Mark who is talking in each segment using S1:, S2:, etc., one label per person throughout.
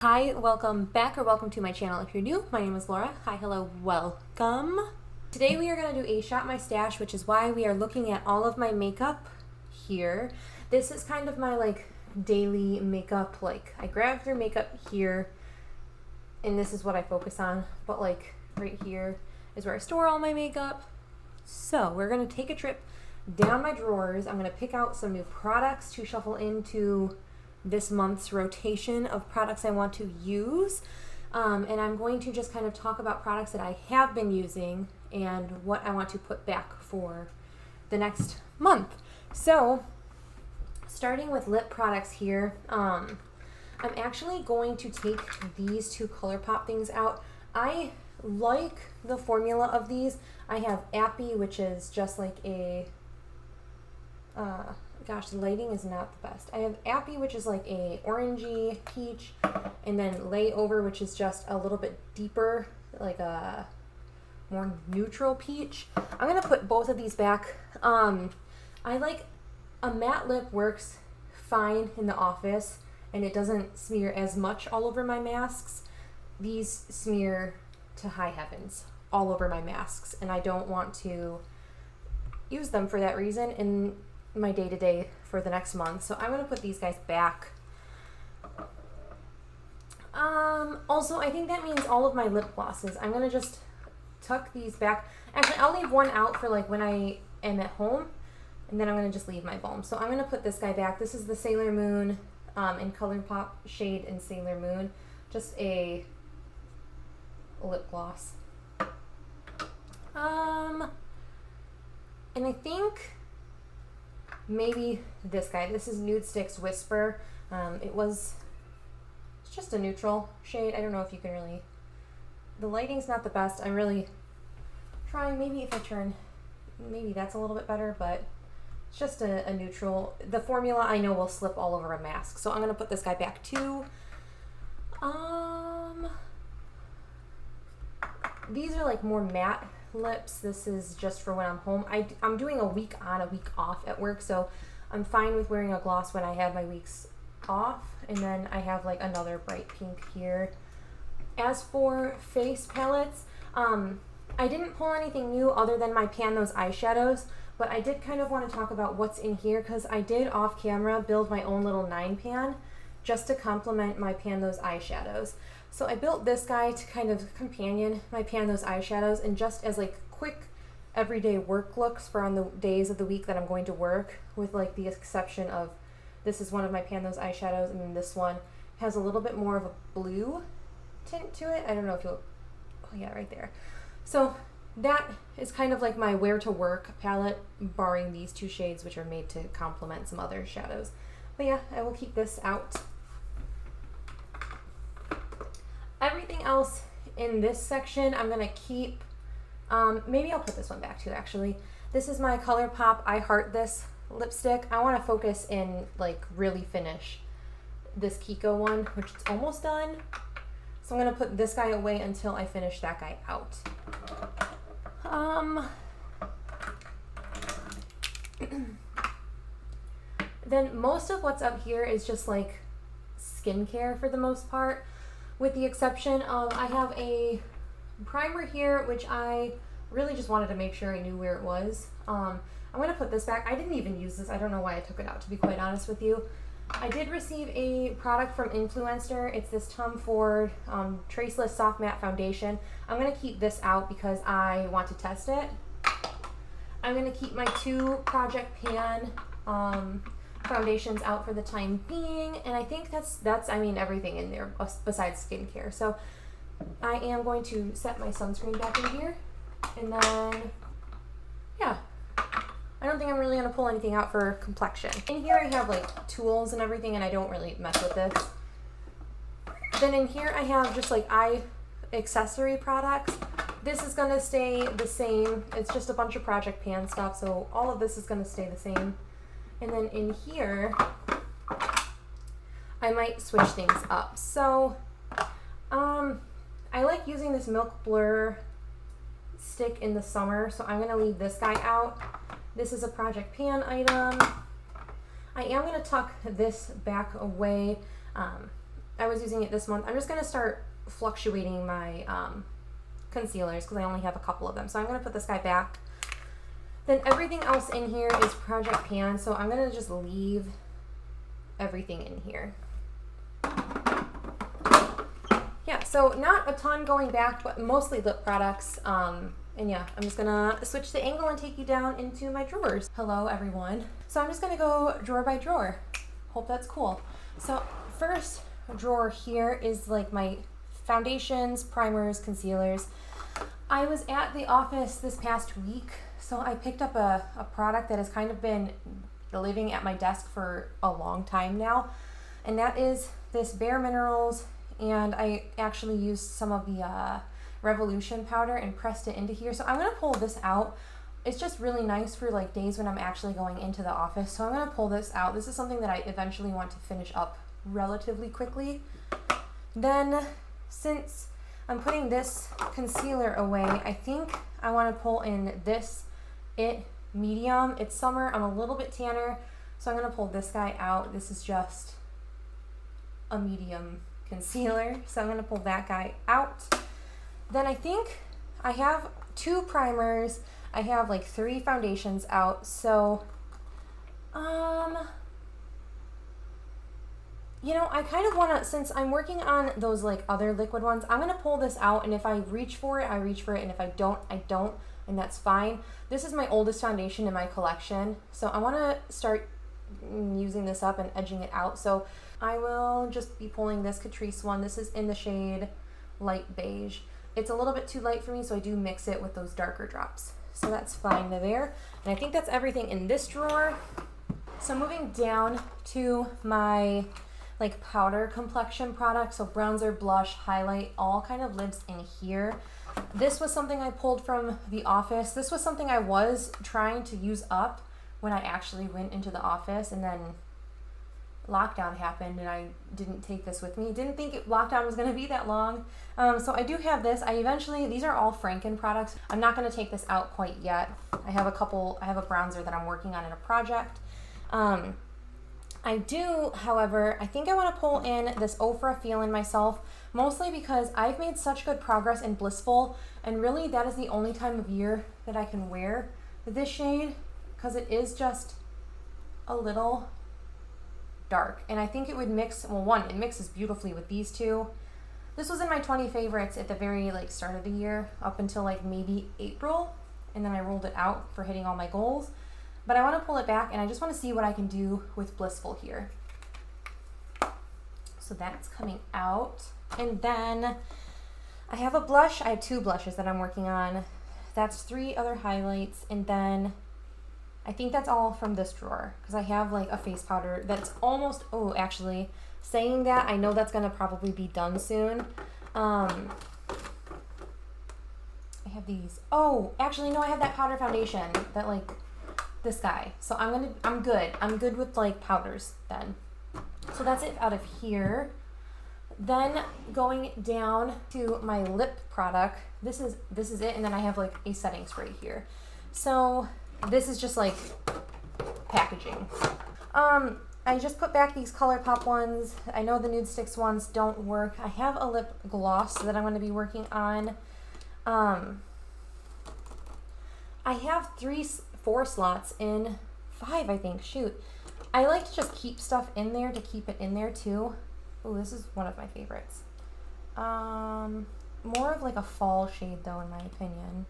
S1: Hi, welcome back or welcome to my channel. If you're new, my name is Laura. Hi, hello, welcome. Today we are going to do a Shop My Stash, which is why we are looking at all of my makeup here. This is kind of my daily makeup. I grab through makeup here and this is what I focus on. But right here is where I store all my makeup. So we're going to take a trip down my drawers. I'm going to pick out some new products to shuffle into this month's rotation of products I want to use, and I'm going to just kind of talk about products that I have been using and what I want to put back for the next month. So starting with lip products here, I'm actually going to take these two Colourpop things out. I like the formula of these. I have Appy, which is just like a gosh, the lighting is not the best. I have Appy, which is like a orangey peach, and then Layover, which is just a little bit deeper, like a more neutral peach. I'm gonna put both of these back. I like a matte lip works fine in the office, and it doesn't smear as much all over my masks. These smear to high heavens all over my masks, and I don't want to use them for that reason in my day-to-day for the next month. So I'm going to put these guys back. Also, I think that means all of my lip glosses. I'm going to just tuck these back. Actually, I'll leave one out for when I am at home, and then I'm going to just leave my balm. So I'm going to put this guy back. This is the Sailor Moon in Colourpop shade in Sailor Moon. Just a lip gloss. And I think maybe this guy. This is Nudestix Whisper. It's just a neutral shade. I don't know if you can really, the lighting's not the best. I'm really trying, maybe if I turn, maybe that's a little bit better, but it's just a neutral. The formula I know will slip all over a mask. So I'm going to put this guy back too. These are more matte lips. This is just for when I'm home. I'm doing a week on, a week off at work, so I'm fine with wearing a gloss when I have my weeks off. And then I have another bright pink here. As for face palettes, I didn't pull anything new other than my Pan Those eyeshadows, but I did kind of want to talk about what's in here because I did off camera build my own little 9-pan just to complement my Pan Those eyeshadows. So I built this guy to kind of companion my Pan Those eyeshadows and just as quick everyday work looks for on the days of the week that I'm going to work, with the exception of this is one of my Pan Those eyeshadows, and then this one has a little bit more of a blue tint to it. I don't know if you'll, oh yeah, right there. So that is kind of my wear to work palette, barring these two shades which are made to complement some other shadows. But yeah, I will keep this out. Everything else in this section I'm going to keep. Maybe I'll put this one back too, actually. This is my Colourpop I Heart This lipstick. I want to focus in, really finish this Kiko one, which is almost done. So I'm going to put this guy away until I finish that guy out. Then most of what's up here is just skincare for the most part, with the exception of I have a primer here, which I really just wanted to make sure I knew where it was. I'm going to put this back. I didn't even use this. I don't know why I took it out, to be quite honest with you. I did receive a product from Influenster. It's this Tom Ford Traceless Soft Matte Foundation. I'm going to keep this out because I want to test it. I'm going to keep my two Project Pan foundations out for the time being, and I think that's everything in there besides skincare. So I am going to set my sunscreen back in here, and then yeah, I don't think I'm really going to pull anything out for complexion. In here I have tools and everything, and I don't really mess with this. Then in here I have just eye accessory products. This is going to stay the same. It's just a bunch of Project Pan stuff, so all of this is going to stay the same. And then in here, I might switch things up. So, I like using this Milk Blur stick in the summer, so I'm going to leave this guy out. This is a Project Pan item. I am going to tuck this back away. I was using it this month. I'm just going to start fluctuating my concealers because I only have a couple of them. So I'm going to put this guy back. Then everything else in here is Project Pan, so I'm going to just leave everything in here. Yeah, so not a ton going back, but mostly lip products. And yeah, I'm just gonna switch the angle and take you down into my drawers. Hello, everyone. So I'm just gonna go drawer by drawer. Hope that's cool. So first drawer here is like my foundations, primers, concealers. I was at the office this past week, so I picked up a product that has kind of been living at my desk for a long time now, and that is this bareMinerals, and I actually used some of the Revolution powder and pressed it into here. So I'm gonna pull this out. It's just really nice for like days when I'm actually going into the office. So I'm gonna pull this out. This is something that I eventually want to finish up relatively quickly. Then since I'm putting this concealer away, I think I want to pull in this It Medium. It's summer, I'm a little bit tanner, so I'm gonna pull this guy out. This is just a medium concealer, so I'm gonna pull that guy out. Then I think I have 2 primers. I have like 3 foundations out, so you know, I kind of want to, since I'm working on those like other liquid ones, I'm going to pull this out, and if I reach for it, I reach for it, and if I don't, I don't, and that's fine. This is my oldest foundation in my collection, so I want to start using this up and edging it out. So I will just be pulling this Catrice one. This is in the shade Light Beige. It's a little bit too light for me, so I do mix it with those darker drops. So that's fine there. And I think that's everything in this drawer. So moving down to my like powder complexion products, so bronzer, blush, highlight, all kind of lives in here. This was something I pulled from the office. This was something I was trying to use up when I actually went into the office, and then lockdown happened and I didn't take this with me. Didn't think lockdown was gonna be that long. So I do have this. These are all Franken products. I'm not gonna take this out quite yet. I have a bronzer that I'm working on in a project. I do, however, I think I want to pull in this Ofra Feelin Myself, mostly because I've made such good progress in Blissful, and really that is the only time of year that I can wear this shade, because it is just a little dark, and I think it would mix, well, one, it mixes beautifully with these two. This was in my 20 favorites at the very like start of the year, up until like maybe April, and then I rolled it out for hitting all my goals. But I want to pull it back, and I just want to see what I can do with Blissful here. So that's coming out. And then I have a blush. I have 2 blushes that I'm working on. That's 3 other highlights. And then I think that's all from this drawer, because I have like a face powder that's almost, oh, actually, saying that, I know that's going to probably be done soon. I have these. Oh, actually, no, I have that powder foundation that like, this guy. So I'm good. I'm good with like powders then. So that's it out of here. Then going down to my lip product, this is it, and then I have like a setting spray here. So this is just like packaging. I just put back these Colourpop ones. I know the Nudestix ones don't work. I have a lip gloss that I'm going to be working on. I have 4 slots in 5, I think. Shoot. I like to just keep stuff in there to keep it in there too. Oh, this is one of my favorites. More of like a fall shade though, in my opinion.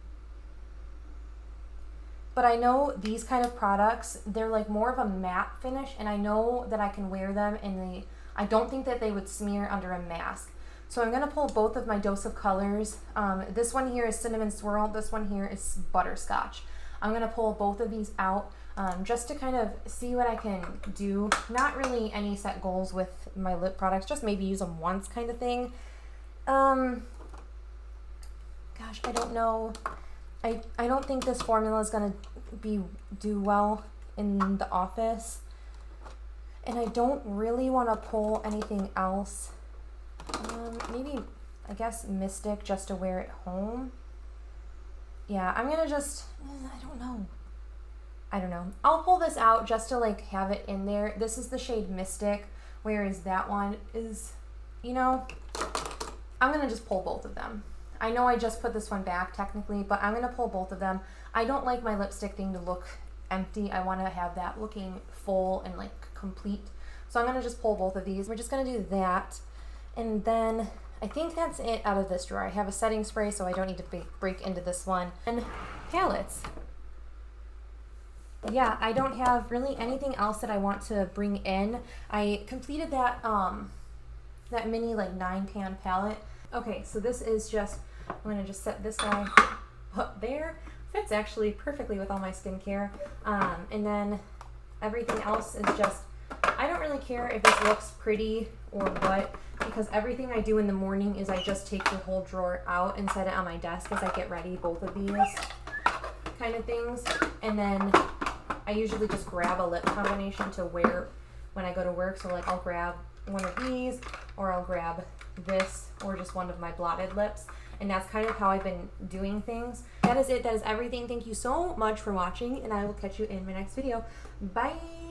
S1: But I know these kind of products, they're like more of a matte finish, and I know that I can wear them in I don't think that they would smear under a mask. So I'm going to pull both of my Dose of Colors. This one here is Cinnamon Swirl. This one here is Butterscotch. I'm going to pull both of these out just to kind of see what I can do. Not really any set goals with my lip products, just maybe use them once kind of thing. Gosh, I don't know. I don't think this formula is going to do well in the office. And I don't really want to pull anything else. Maybe, I guess, Mystic just to wear it home. Yeah, I'm gonna just, I don't know. I'll pull this out just to like have it in there. This is the shade Mystic, whereas that one is you know, I'm gonna just pull both of them. I know I just put this one back technically, but I'm gonna pull both of them. I don't like my lipstick thing to look empty. I want to have that looking full and like complete. So I'm gonna just pull both of these. We're just gonna do that. And then I think that's it out of this drawer. I have a setting spray, so I don't need to break into this one. And palettes. Yeah, I don't have really anything else that I want to bring in. I completed that that mini like 9-pan palette. Okay, so this is just, I'm gonna just set this guy up there. Fits actually perfectly with all my skincare. And then everything else is just, I don't really care if this looks pretty or what, because everything I do in the morning is I just take the whole drawer out and set it on my desk as I get ready, both of these kind of things. And then I usually just grab a lip combination to wear when I go to work. So like I'll grab one of these, or I'll grab this, or just one of my blotted lips. And that's kind of how I've been doing things. That is it. That is everything. Thank you so much for watching, and I will catch you in my next video. Bye!